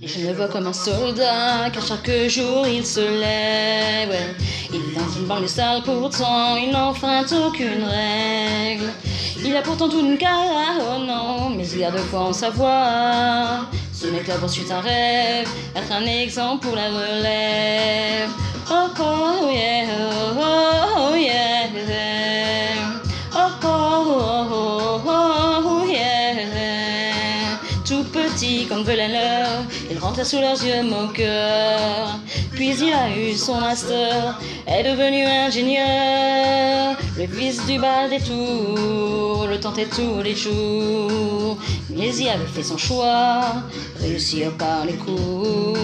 Et je me vois comme un soldat, car chaque jour il se lève. Il vit dans une banlieue sale, pourtant il n'enfreint aucune règle. Il a pourtant toute une carrière, oh non, mais il garde foi en savoir. Ce mec-là poursuit un rêve, être un exemple pour la relève. Oh oh yeah, oh oh yeah. Oh oh oh oh oh yeah. Tout petit comme veut l'heure, il rentre sous leurs yeux moqueurs. Puis il a eu son master, est devenu ingénieur. Le fils du bal des tours, le tentait tous les jours. Mais il avait fait son choix, réussir par les coups.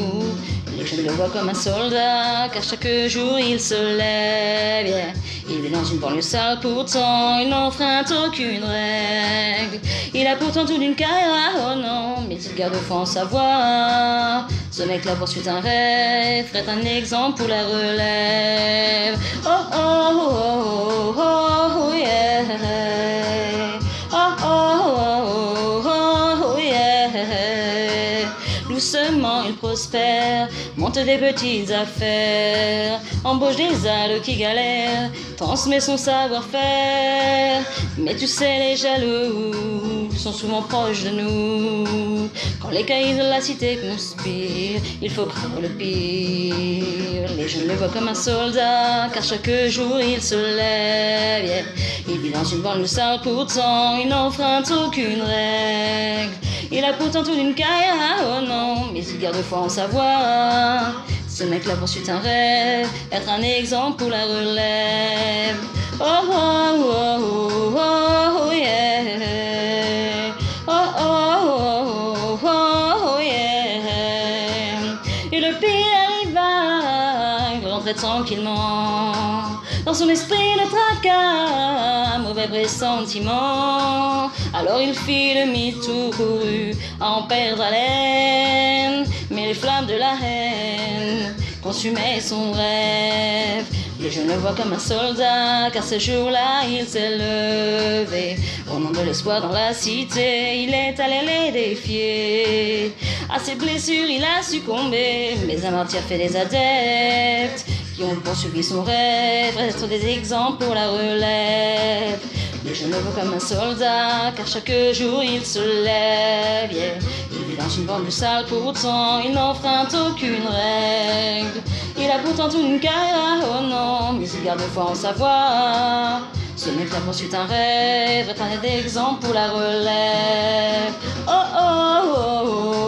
Les jeunes le voient comme un soldat, car chaque jour il se lève. Yeah. Il est dans une banlieue sale, pourtant il n'enfreint aucune règle. Il a pourtant toute une carrière, oh non, mais il garde foi en savoir. Ce mec-là poursuit un rêve, ferait un exemple pour la relève. Oh oh oh oh oh, oh yeah. Oh oh oh oh oh yeah. Doucement il prospère, monte des petites affaires, embauche des ailes qui galèrent, transmet son savoir-faire. Mais tu sais, les jaloux sont souvent proches de nous. Quand les caïds de la cité conspirent, il faut craindre le pire. Les jeunes le voient comme un soldat, car chaque jour il se lève. Yeah. Il vit dans une banlieue sale, pourtant il n'enfreint aucune règle. Il a pourtant toute une carrière, oh non, mais il garde foi en savoir. Ce mec-là poursuit un rêve, être un exemple pour la relève. Oh oh oh oh oh yeah. Oh oh oh oh oh yeah. Et le pire arriva, il rentrait tranquillement. Dans son esprit le tracas, mauvais pressentiment. Alors il fit demi-tour, courut à en perdre haleine. Mais les flammes de la haine consumaient son rêve. Les jeunes le voient comme un soldat, car ce jour-là il s'est levé. Au nom de l'espoir dans la cité, il est allé les défier. À ses blessures il a succombé, mais un martyr fait des adeptes qui ont poursuivi son rêve, être des exemples pour la relève. Les jeunes le voient comme un soldat, car chaque jour il se lève. Yeah. Il vit dans une banlieue sale, pourtant il n'enfreint aucune règle. Il a pourtant toute une carrière, oh non, mais il garde foi en savoir. Ce mec-là poursuit un rêve, être un exemple pour la relève. Oh oh oh oh.